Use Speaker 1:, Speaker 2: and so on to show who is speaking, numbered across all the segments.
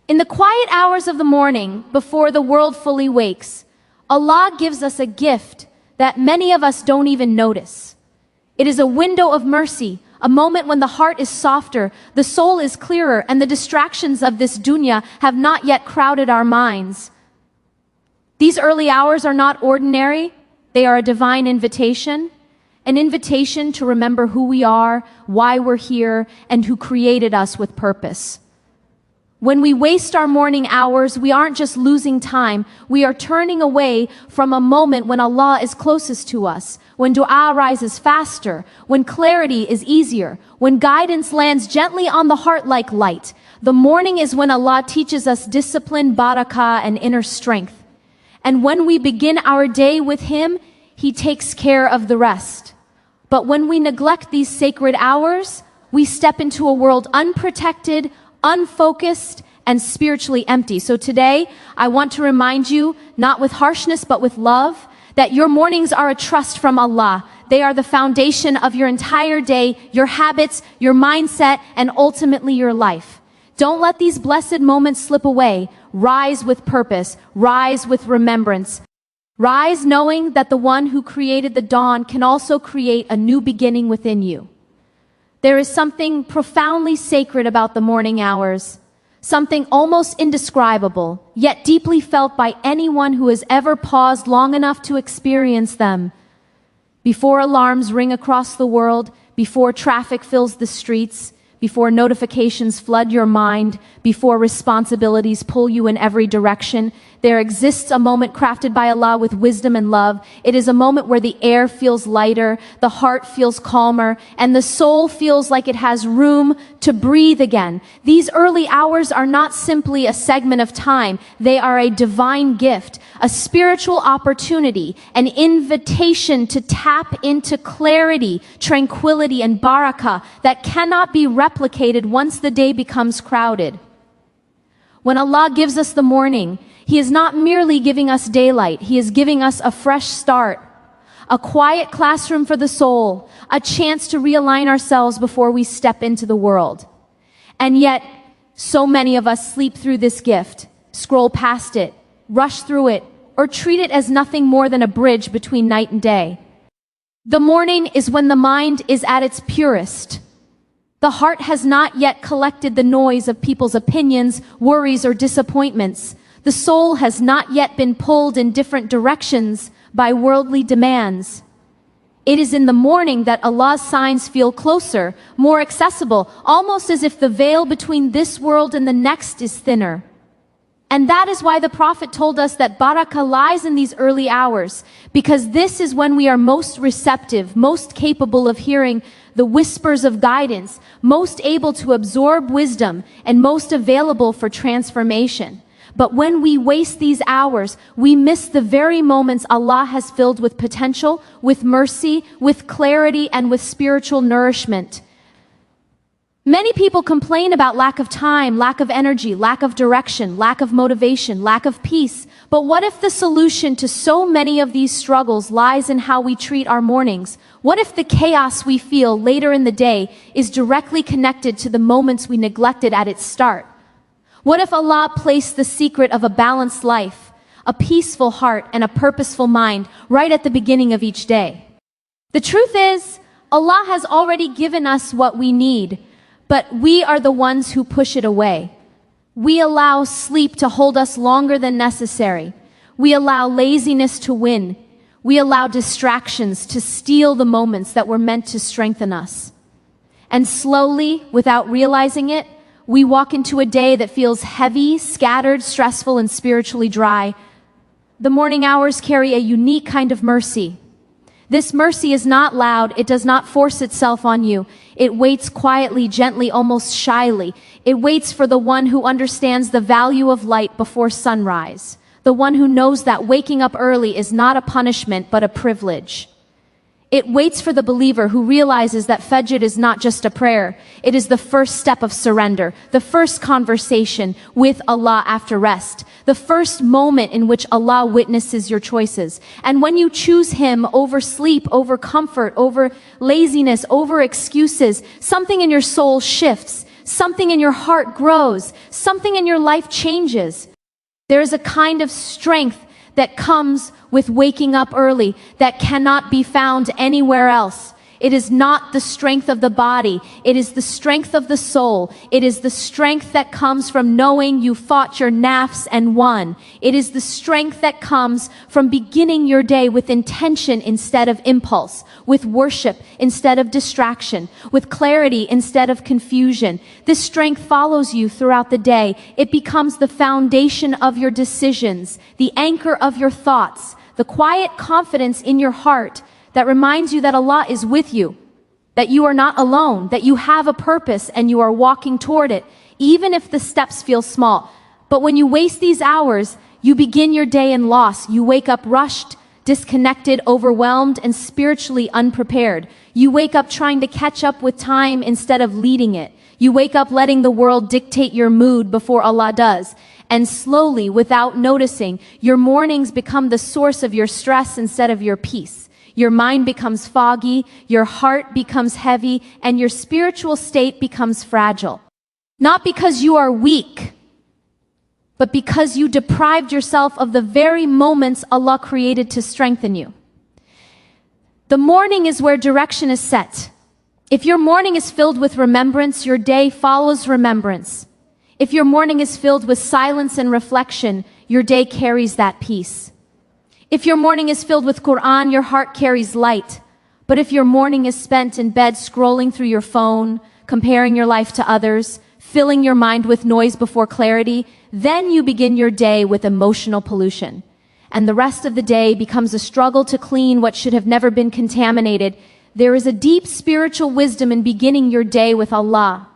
Speaker 1: In the quiet hours of the morning, before the world fully wakes, Allah gives us a gift that many of us don't even notice. It is a window of mercy, a moment when the heart is softer, the soul is clearer, and the distractions of this dunya have not yet crowded our minds. These early hours are not ordinary. They are a divine invitation, an invitation to remember who we are, why we're here, and who created us with purpose. When we waste our morning hours, we aren't just losing time, we are turning away from a moment when Allah is closest to us, when dua rises faster, when clarity is easier, when guidance lands gently on the heart like light. The morning is when Allah teaches us discipline, barakah, and inner strength. And when we begin our day with Him, He takes care of the rest. But when we neglect these sacred hours, we step into a world unprotected, unfocused, and spiritually empty. So today, I want to remind you, not with harshness, but with love, that your mornings are a trust from Allah. They are the foundation of your entire day, your habits, your mindset, and ultimately your life. Don't let these blessed moments slip away. Rise with purpose. Rise with remembrance. Rise knowing that the one who created the dawn can also create a new beginning within you. There is something profoundly sacred about the morning hours, something almost indescribable, yet deeply felt by anyone who has ever paused long enough to experience them. Before alarms ring across the world, before traffic fills the streets, before notifications flood your mind, before responsibilities pull you in every direction, there exists a moment crafted by Allah with wisdom and love. It is a moment where the air feels lighter, the heart feels calmer, and the soul feels like it has room to breathe again. These early hours are not simply a segment of time. They are a divine gift, a spiritual opportunity, an invitation to tap into clarity, tranquility, and barakah that cannot be replicated once the day becomes crowded. When Allah gives us the morning, He is not merely giving us daylight, He is giving us a fresh start, a quiet classroom for the soul, a chance to realign ourselves before we step into the world. And yet, so many of us sleep through this gift, scroll past it, rush through it, or treat it as nothing more than a bridge between night and day. The morning is when the mind is at its purest. The heart has not yet collected the noise of people's opinions, worries, or disappointments. The soul has not yet been pulled in different directions by worldly demands. It is in the morning that Allah's signs feel closer, more accessible, almost as if the veil between this world and the next is thinner. And that is why the Prophet told us that barakah lies in these early hours, because this is when we are most receptive, most capable of hearing the whispers of guidance, most able to absorb wisdom, and most available for transformation. But when we waste these hours, we miss the very moments Allah has filled with potential, with mercy, with clarity, and with spiritual nourishment. Many people complain about lack of time, lack of energy, lack of direction, lack of motivation, lack of peace. But what if the solution to so many of these struggles lies in how we treat our mornings? What if the chaos we feel later in the day is directly connected to the moments we neglected at its start? What if Allah placed the secret of a balanced life, a peaceful heart, and a purposeful mind right at the beginning of each day? The truth is, Allah has already given us what we need, but we are the ones who push it away. We allow sleep to hold us longer than necessary. We allow laziness to win. We allow distractions to steal the moments that were meant to strengthen us. And slowly, without realizing it, we walk into a day that feels heavy, scattered, stressful, and spiritually dry. The morning hours carry a unique kind of mercy. This mercy is not loud. It does not force itself on you. It waits quietly, gently, almost shyly. It waits for the one who understands the value of light before sunrise. The one who knows that waking up early is not a punishment, but a privilege. It waits for the believer who realizes that Fajr is not just a prayer. It is the first step of surrender, the first conversation with Allah after rest, the first moment in which Allah witnesses your choices. And when you choose Him over sleep, over comfort, over laziness, over excuses, something in your soul shifts. something in your heart grows, something in your life changes. There is a kind of strength that comes with waking up early that cannot be found anywhere else. It is not the strength of the body. It is the strength of the soul. It is the strength that comes from knowing you fought your nafs and won. It is the strength that comes from beginning your day with intention instead of impulse, with worship instead of distraction, with clarity instead of confusion. This strength follows you throughout the day. It becomes the foundation of your decisions, the anchor of your thoughts, the quiet confidence in your heart that reminds you that Allah is with you, that you are not alone, that you have a purpose and you are walking toward it, even if the steps feel small. But when you waste these hours, you begin your day in loss. You wake up rushed, disconnected, overwhelmed, and spiritually unprepared. You wake up trying to catch up with time instead of leading it. You wake up letting the world dictate your mood before Allah does. And slowly, without noticing, your mornings become the source of your stress instead of your peace. Your mind becomes foggy, your heart becomes heavy, and your spiritual state becomes fragile. Not because you are weak, but because you deprived yourself of the very moments Allah created to strengthen you. The morning is where direction is set. If your morning is filled with remembrance, your day follows remembrance. If your morning is filled with silence and reflection, your day carries that peace. If your morning is filled with Quran, your heart carries light. But if your morning is spent in bed scrolling through your phone, comparing your life to others, filling your mind with noise before clarity, then you begin your day with emotional pollution. And the rest of the day becomes a struggle to clean what should have never been contaminated. There is a deep spiritual wisdom in beginning your day with Allah.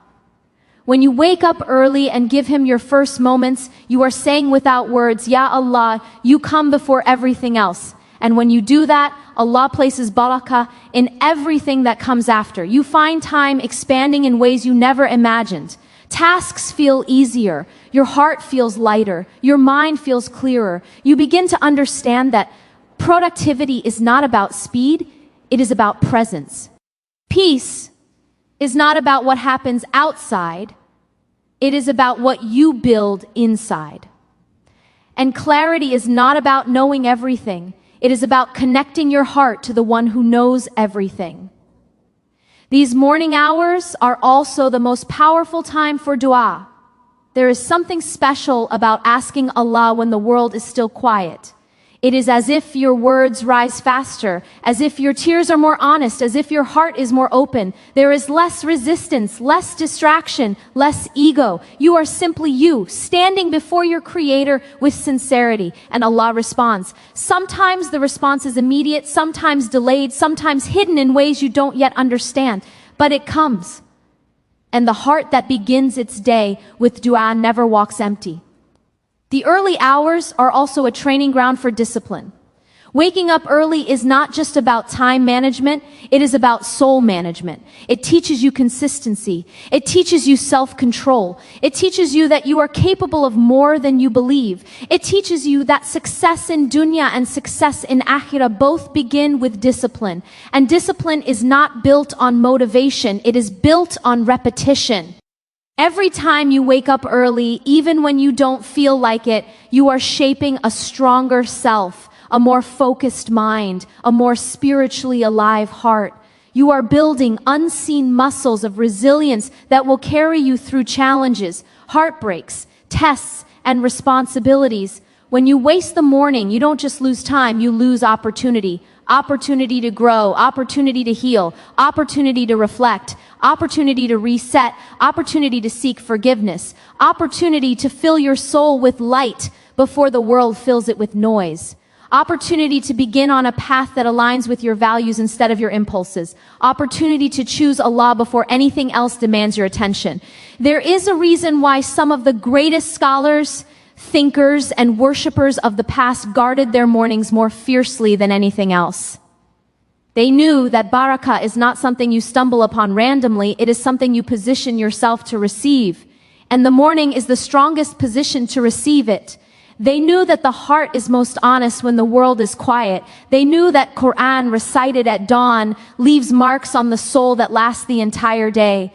Speaker 1: When you wake up early and give Him your first moments, you are saying without words, Ya Allah, you come before everything else. And when you do that, Allah places barakah in everything that comes after. You find time expanding in ways you never imagined. Tasks feel easier. Your heart feels lighter. Your mind feels clearer. You begin to understand that productivity is not about speed, it is about presence. Peace is not about what happens outside, it is about what you build inside. And clarity is not about knowing everything, it is about connecting your heart to the one who knows everything. These morning hours are also the most powerful time for dua. There is something special about asking Allah when the world is still quiet. It is as if your words rise faster, as if your tears are more honest, as if your heart is more open. There is less resistance, less distraction, less ego. You are simply you, standing before your Creator with sincerity, and Allah responds. Sometimes the response is immediate, sometimes delayed, sometimes hidden in ways you don't yet understand, but it comes. And the heart that begins its day with dua never walks empty. The early hours are also a training ground for discipline. Waking up early is not just about time management, it is about soul management. It teaches you consistency. It teaches you self-control. It teaches you that you are capable of more than you believe. It teaches you that success in dunya and success in akhirah both begin with discipline. And discipline is not built on motivation, it is built on repetition. Every time you wake up early, even when you don't feel like it, you are shaping a stronger self, a more focused mind, a more spiritually alive heart. You are building unseen muscles of resilience that will carry you through challenges, heartbreaks, tests, and responsibilities. When you waste the morning, you don't just lose time, you lose opportunity. Opportunity to grow, opportunity to heal, opportunity to reflect, opportunity to reset, opportunity to seek forgiveness, opportunity to fill your soul with light before the world fills it with noise, opportunity to begin on a path that aligns with your values instead of your impulses, opportunity to choose Allah before anything else demands your attention. There is a reason why some of the greatest scholars, thinkers, and worshippers of the past guarded their mornings more fiercely than anything else. They knew that barakah is not something you stumble upon randomly, it is something you position yourself to receive. And the morning is the strongest position to receive it. They knew that the heart is most honest when the world is quiet. They knew that Quran recited at dawn leaves marks on the soul that last the entire day.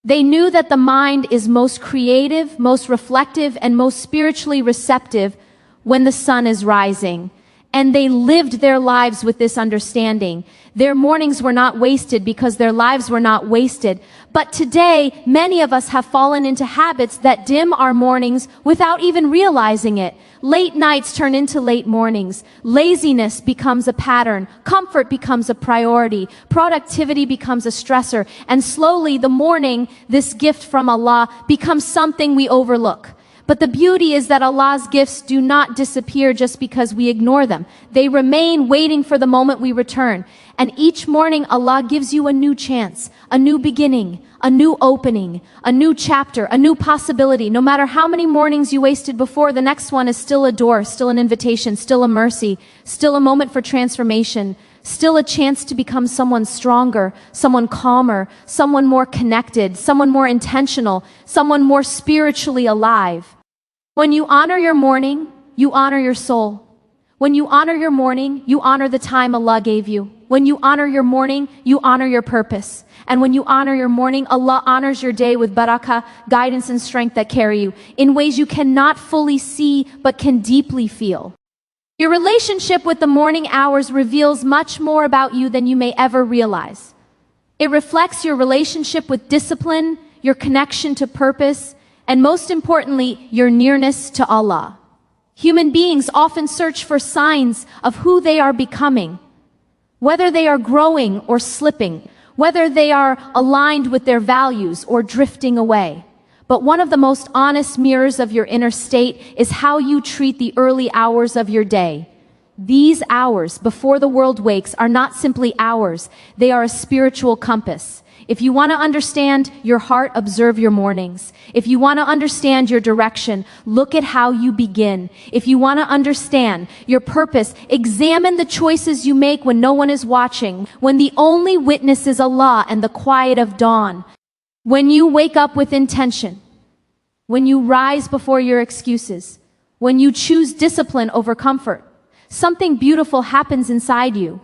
Speaker 1: They knew that the mind is most creative, most reflective, and most spiritually receptive when the sun is rising. And they lived their lives with this understanding. Their mornings were not wasted because their lives were not wasted. But today, many of us have fallen into habits that dim our mornings without even realizing it. Late nights turn into late mornings. Laziness becomes a pattern. Comfort becomes a priority. Productivity becomes a stressor. And slowly, the morning, this gift from Allah, becomes something we overlook. But the beauty is that Allah's gifts do not disappear just because we ignore them. They remain waiting for the moment we return. And each morning Allah gives you a new chance, a new beginning, a new opening, a new chapter, a new possibility. No matter how many mornings you wasted before, the next one is still a door, still an invitation, still a mercy, still a moment for transformation, still a chance to become someone stronger, someone calmer, someone more connected, someone more intentional, someone more spiritually alive. When you honor your morning, you honor your soul. When you honor your morning, you honor the time Allah gave you. When you honor your morning, you honor your purpose. And when you honor your morning, Allah honors your day with barakah, guidance and strength that carry you in ways you cannot fully see but can deeply feel. Your relationship with the morning hours reveals much more about you than you may ever realize. It reflects your relationship with discipline, your connection to purpose, and most importantly, your nearness to Allah. Human beings often search for signs of who they are becoming, whether they are growing or slipping, whether they are aligned with their values or drifting away. But one of the most honest mirrors of your inner state is how you treat the early hours of your day. These hours before the world wakes are not simply hours, they are a spiritual compass. If you want to understand your heart, observe your mornings. If you want to understand your direction, look at how you begin. If you want to understand your purpose, examine the choices you make when no one is watching, when the only witness is Allah and the quiet of dawn. When you wake up with intention, when you rise before your excuses, when you choose discipline over comfort, something beautiful happens inside you.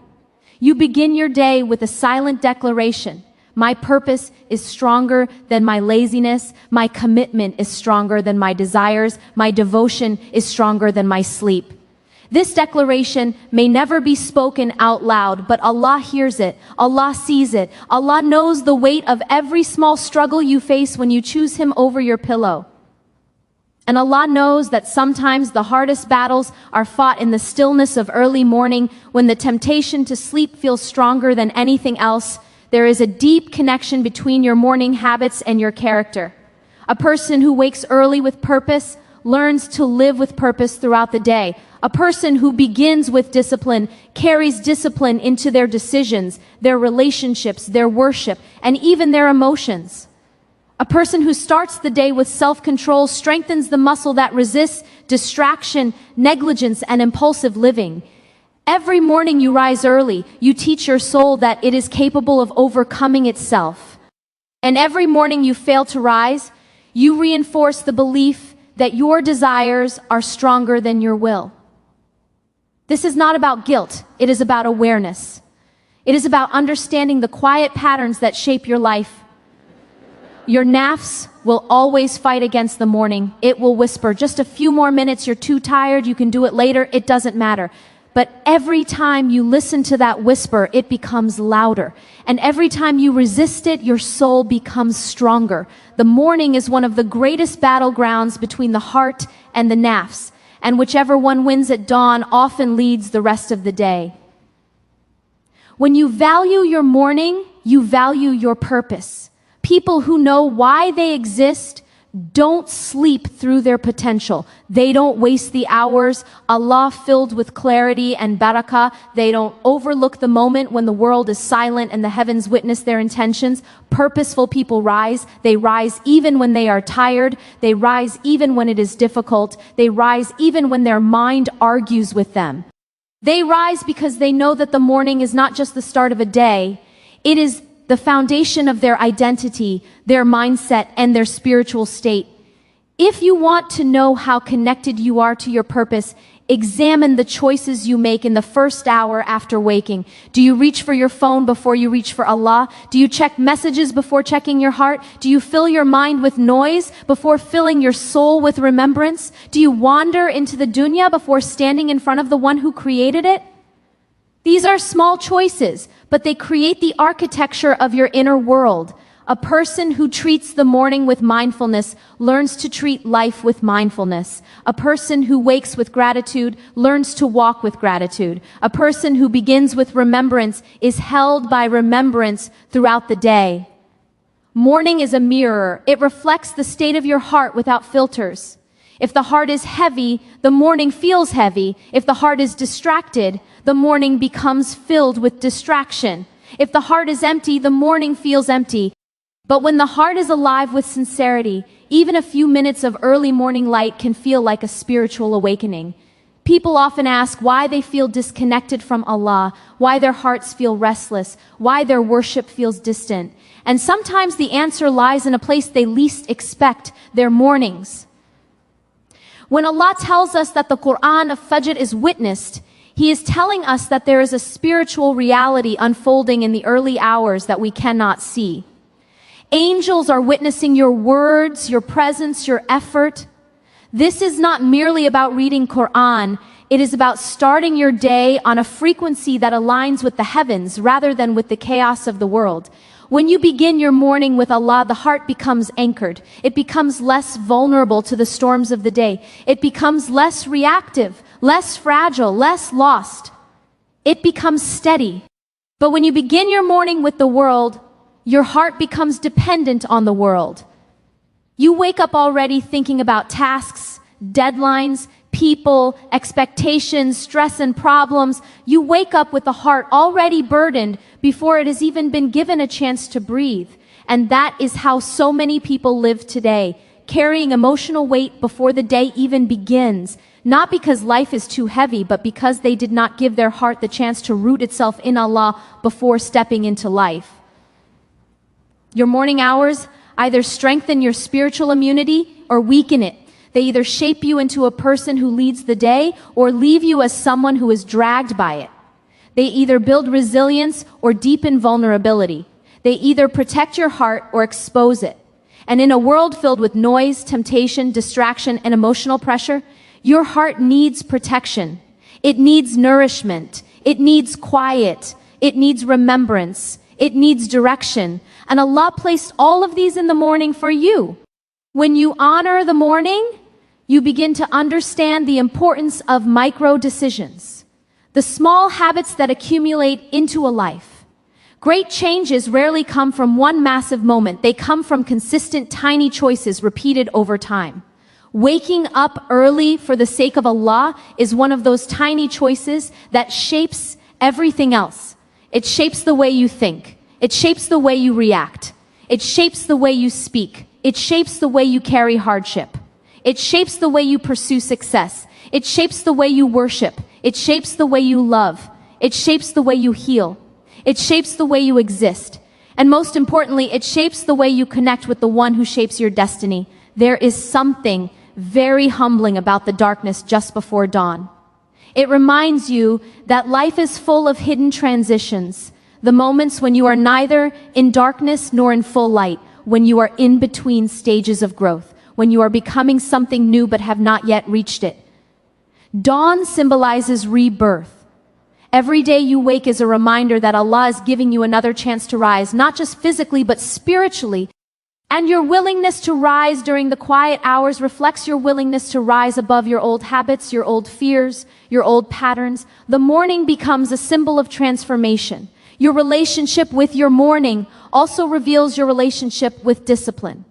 Speaker 1: You begin your day with a silent declaration. My purpose is stronger than my laziness. My commitment is stronger than my desires. My devotion is stronger than my sleep. This declaration may never be spoken out loud, but Allah hears it. Allah sees it. Allah knows the weight of every small struggle you face when you choose Him over your pillow. And Allah knows that sometimes the hardest battles are fought in the stillness of early morning when the temptation to sleep feels stronger than anything else. There is a deep connection between your morning habits and your character. A person who wakes early with purpose learns to live with purpose throughout the day. A person who begins with discipline carries discipline into their decisions, their relationships, their worship, and even their emotions. A person who starts the day with self-control strengthens the muscle that resists distraction, negligence, and impulsive living. Every morning you rise early, you teach your soul that it is capable of overcoming itself. And every morning you fail to rise, you reinforce the belief that your desires are stronger than your will. This is not about guilt, it is about awareness. It is about understanding the quiet patterns that shape your life. Your nafs will always fight against the morning. It will whisper, just a few more minutes, you're too tired, you can do it later, it doesn't matter. But every time you listen to that whisper, it becomes louder. And every time you resist it, your soul becomes stronger. The morning is one of the greatest battlegrounds between the heart and the nafs. And whichever one wins at dawn often leads the rest of the day. When you value your morning, you value your purpose. People who know why they exist don't sleep through their potential. They don't waste the hours, Allah filled with clarity and barakah. They don't overlook the moment when the world is silent and the heavens witness their intentions. Purposeful people rise. They rise even when they are tired. They rise even when it is difficult. They rise even when their mind argues with them. They rise because they know that the morning is not just the start of a day. It is the foundation of their identity, their mindset, and their spiritual state. If you want to know how connected you are to your purpose, examine the choices you make in the first hour after waking. Do you reach for your phone before you reach for Allah? Do you check messages before checking your heart? Do you fill your mind with noise before filling your soul with remembrance? Do you wander into the dunya before standing in front of the one who created it? These are small choices, but they create the architecture of your inner world. A person who treats the morning with mindfulness learns to treat life with mindfulness. A person who wakes with gratitude learns to walk with gratitude. A person who begins with remembrance is held by remembrance throughout the day. Morning is a mirror. It reflects the state of your heart without filters. If the heart is heavy, the morning feels heavy. If the heart is distracted, the morning becomes filled with distraction. If the heart is empty, the morning feels empty. But when the heart is alive with sincerity, even a few minutes of early morning light can feel like a spiritual awakening. People often ask why they feel disconnected from Allah, why their hearts feel restless, why their worship feels distant. And sometimes the answer lies in a place they least expect, their mornings. When Allah tells us that the Quran of Fajr is witnessed, He is telling us that there is a spiritual reality unfolding in the early hours that we cannot see. Angels are witnessing your words, your presence, your effort. This is not merely about reading Quran. It is about starting your day on a frequency that aligns with the heavens rather than with the chaos of the world. When you begin your morning with Allah, the heart becomes anchored. It becomes less vulnerable to the storms of the day. It becomes less reactive, less fragile, less lost. It becomes steady. But when you begin your morning with the world, your heart becomes dependent on the world. You wake up already thinking about tasks, deadlines, people, expectations, stress and problems. You wake up with the heart already burdened before it has even been given a chance to breathe. And that is how so many people live today, carrying emotional weight before the day even begins. Not because life is too heavy, but because they did not give their heart the chance to root itself in Allah before stepping into life. Your morning hours either strengthen your spiritual immunity or weaken it. They either shape you into a person who leads the day or leave you as someone who is dragged by it. They either build resilience or deepen vulnerability. They either protect your heart or expose it. And in a world filled with noise, temptation, distraction, and emotional pressure, your heart needs protection. It needs nourishment. It needs quiet. It needs remembrance. It needs direction. And Allah placed all of these in the morning for you. When you honor the morning, you begin to understand the importance of micro decisions, the small habits that accumulate into a life. Great changes rarely come from one massive moment. They come from consistent tiny choices repeated over time. Waking up early for the sake of Allah is one of those tiny choices that shapes everything else. It shapes the way you think. It shapes the way you react. It shapes the way you speak. It shapes the way you carry hardship. It shapes the way you pursue success. It shapes the way you worship. It shapes the way you love. It shapes the way you heal. It shapes the way you exist. And most importantly, it shapes the way you connect with the one who shapes your destiny. There is something very humbling about the darkness just before dawn. It reminds you that life is full of hidden transitions, the moments when you are neither in darkness nor in full light, when you are in between stages of growth, when you are becoming something new but have not yet reached it. Dawn symbolizes rebirth. Every day you wake is a reminder that Allah is giving you another chance to rise, not just physically but spiritually. And your willingness to rise during the quiet hours reflects your willingness to rise above your old habits, your old fears, your old patterns. The morning becomes a symbol of transformation. Your relationship with your morning also reveals your relationship with discipline.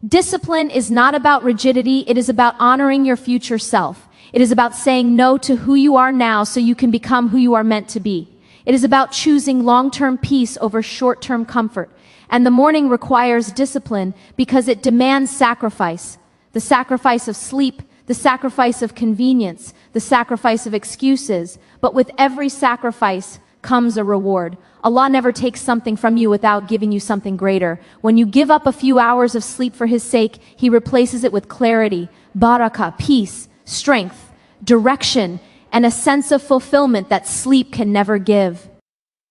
Speaker 1: Discipline is not about rigidity. It is about honoring your future self. It is about saying no to who you are now so you can become who you are meant to be. It is about choosing long-term peace over short-term comfort. And the morning requires discipline because it demands sacrifice. The sacrifice of sleep, the sacrifice of convenience, the sacrifice of excuses. But with every sacrifice comes a reward. Allah never takes something from you without giving you something greater. When you give up a few hours of sleep for His sake, He replaces it with clarity, barakah, peace, strength, direction, and a sense of fulfillment that sleep can never give.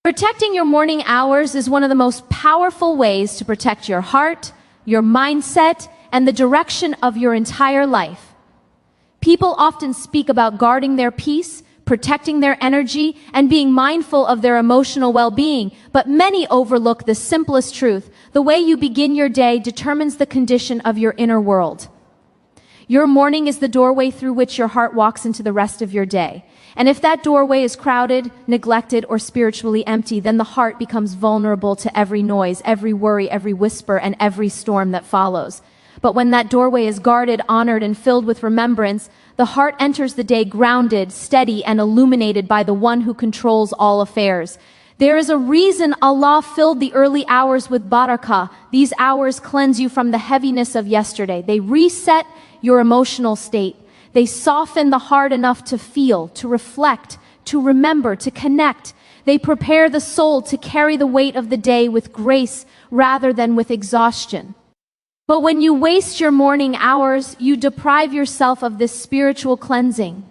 Speaker 1: Protecting your morning hours is one of the most powerful ways to protect your heart, your mindset, and the direction of your entire life. People often speak about guarding their peace, protecting their energy, and being mindful of their emotional well-being, but many overlook the simplest truth. The way you begin your day determines the condition of your inner world. Your morning is the doorway through which your heart walks into the rest of your day. And if that doorway is crowded, neglected, or spiritually empty, then the heart becomes vulnerable to every noise, every worry, every whisper, and every storm that follows. But when that doorway is guarded, honored, and filled with remembrance, the heart enters the day grounded, steady, and illuminated by the one who controls all affairs. There is a reason Allah filled the early hours with barakah. These hours cleanse you from the heaviness of yesterday. They reset your emotional state. They soften the heart enough to feel, to reflect, to remember, to connect. They prepare the soul to carry the weight of the day with grace rather than with exhaustion. But when you waste your morning hours, you deprive yourself of this spiritual cleansing.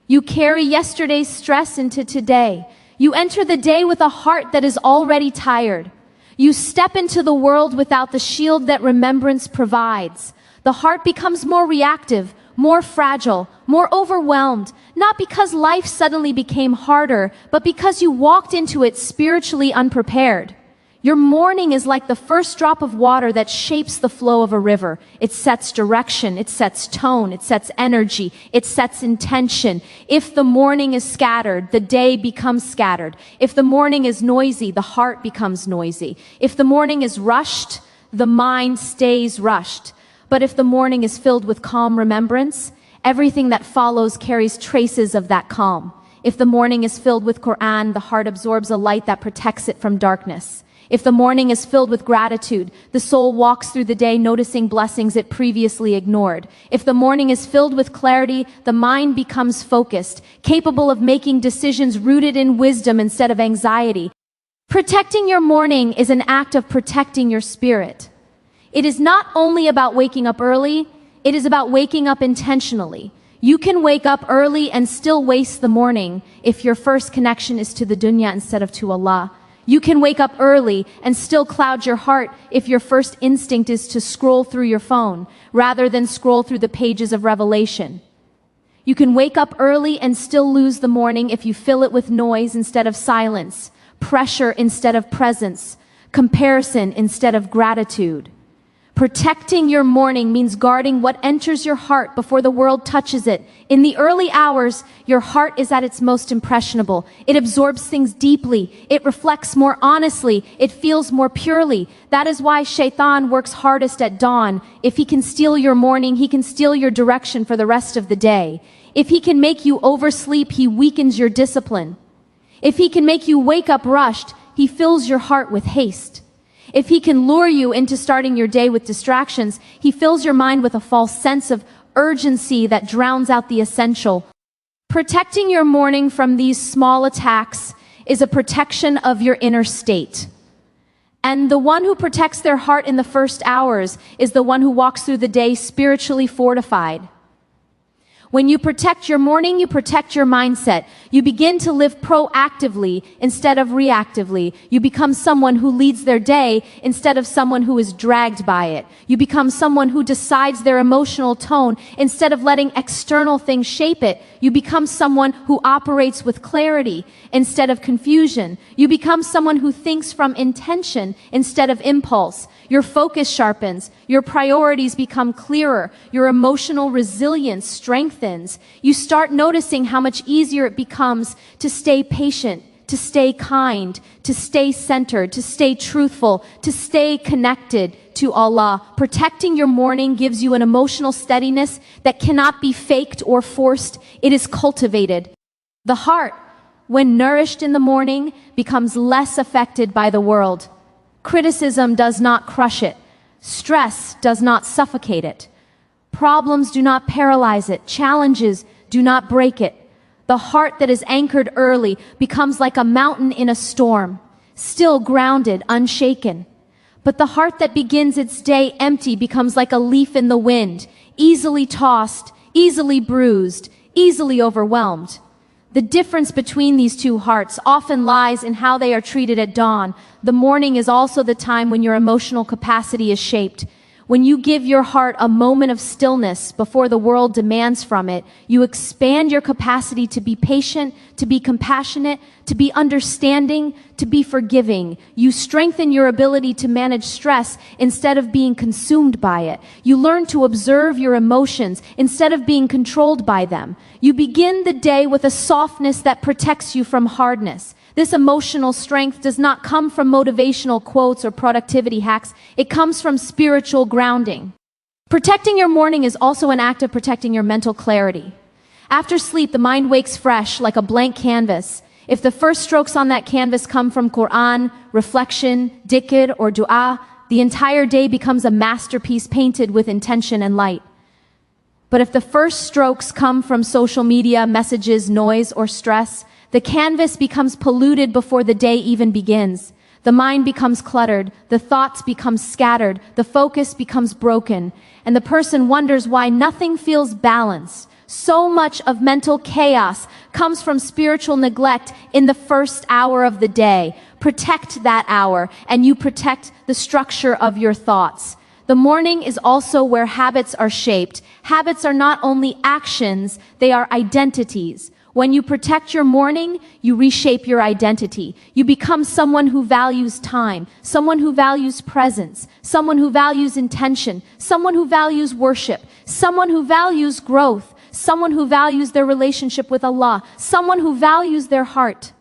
Speaker 1: You carry yesterday's stress into today. You enter the day with a heart that is already tired. You step into the world without the shield that remembrance provides. The heart becomes more reactive, more fragile, more overwhelmed, not because life suddenly became harder, but because you walked into it spiritually unprepared. Your morning is like the first drop of water that shapes the flow of a river. It sets direction, it sets tone, it sets energy, it sets intention. If the morning is scattered, the day becomes scattered. If the morning is noisy, the heart becomes noisy. If the morning is rushed, the mind stays rushed. But if the morning is filled with calm remembrance, everything that follows carries traces of that calm. If the morning is filled with Quran, the heart absorbs a light that protects it from darkness. If the morning is filled with gratitude, the soul walks through the day noticing blessings it previously ignored. If the morning is filled with clarity, the mind becomes focused, capable of making decisions rooted in wisdom instead of anxiety. Protecting your morning is an act of protecting your spirit. It is not only about waking up early, it is about waking up intentionally. You can wake up early and still waste the morning if your first connection is to the dunya instead of to Allah. You can wake up early and still cloud your heart if your first instinct is to scroll through your phone rather than scroll through the pages of Revelation. You can wake up early and still lose the morning if you fill it with noise instead of silence, pressure instead of presence, comparison instead of gratitude. Protecting your morning means guarding what enters your heart before the world touches it. In the early hours, your heart is at its most impressionable. It absorbs things deeply. It reflects more honestly. It feels more purely. That is why Shaitan works hardest at dawn. If he can steal your morning, he can steal your direction for the rest of the day. If he can make you oversleep, he weakens your discipline. If he can make you wake up rushed, he fills your heart with haste. If he can lure you into starting your day with distractions, he fills your mind with a false sense of urgency that drowns out the essential. Protecting your morning from these small attacks is a protection of your inner state. And the one who protects their heart in the first hours is the one who walks through the day spiritually fortified. When you protect your morning, you protect your mindset. You begin to live proactively instead of reactively. You become someone who leads their day instead of someone who is dragged by it. You become someone who decides their emotional tone instead of letting external things shape it. You become someone who operates with clarity instead of confusion. You become someone who thinks from intention instead of impulse. Your focus sharpens. Your priorities become clearer. Your emotional resilience strengthens. You start noticing how much easier it becomes to stay patient, to stay kind, to stay centered, to stay truthful, to stay connected to Allah. Protecting your morning gives you an emotional steadiness that cannot be faked or forced. It is cultivated. The heart, when nourished in the morning, becomes less affected by the world. Criticism does not crush it. Stress does not suffocate it. Problems do not paralyze it. Challenges do not break it. The heart that is anchored early becomes like a mountain in a storm, still grounded, unshaken. But the heart that begins its day empty becomes like a leaf in the wind, easily tossed, easily bruised, easily overwhelmed. The difference between these two hearts often lies in how they are treated at dawn. The morning is also the time when your emotional capacity is shaped. When you give your heart a moment of stillness before the world demands from it, you expand your capacity to be patient, to be compassionate, to be understanding, to be forgiving. You strengthen your ability to manage stress instead of being consumed by it. You learn to observe your emotions instead of being controlled by them. You begin the day with a softness that protects you from hardness. This emotional strength does not come from motivational quotes or productivity hacks. It comes from spiritual grounding. Protecting your morning is also an act of protecting your mental clarity. After sleep, the mind wakes fresh like a blank canvas. If the first strokes on that canvas come from Quran, reflection, dhikr, or dua, the entire day becomes a masterpiece painted with intention and light. But if the first strokes come from social media, messages, noise, or stress, the canvas becomes polluted before the day even begins. The mind becomes cluttered, the thoughts become scattered, the focus becomes broken, and the person wonders why nothing feels balanced. So much of mental chaos comes from spiritual neglect in the first hour of the day. Protect that hour, and you protect the structure of your thoughts. The morning is also where habits are shaped. Habits are not only actions, they are identities. When you protect your morning, you reshape your identity. You become someone who values time, someone who values presence, someone who values intention, someone who values worship, someone who values growth, someone who values their relationship with Allah, someone who values their heart.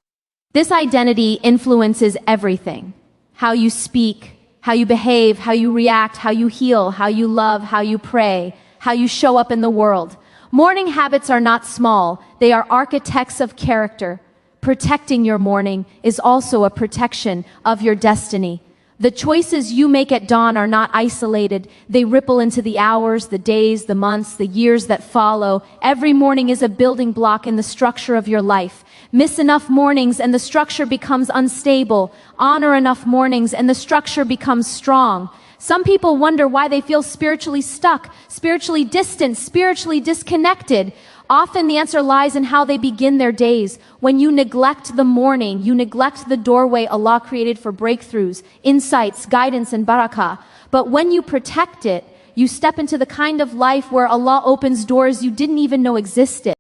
Speaker 1: This identity influences everything. How you speak, how you behave, how you react, how you heal, how you love, how you pray, how you show up in the world. Morning habits are not small, they are architects of character. Protecting your morning is also a protection of your destiny. The choices you make at dawn are not isolated. They ripple into the hours, the days, the months, the years that follow. Every morning is a building block in the structure of your life. Miss enough mornings and the structure becomes unstable. Honor enough mornings and the structure becomes strong. Some people wonder why they feel spiritually stuck, spiritually distant, spiritually disconnected. Often the answer lies in how they begin their days. When you neglect the morning, you neglect the doorway Allah created for breakthroughs, insights, guidance, and barakah. But when you protect it, you step into the kind of life where Allah opens doors you didn't even know existed.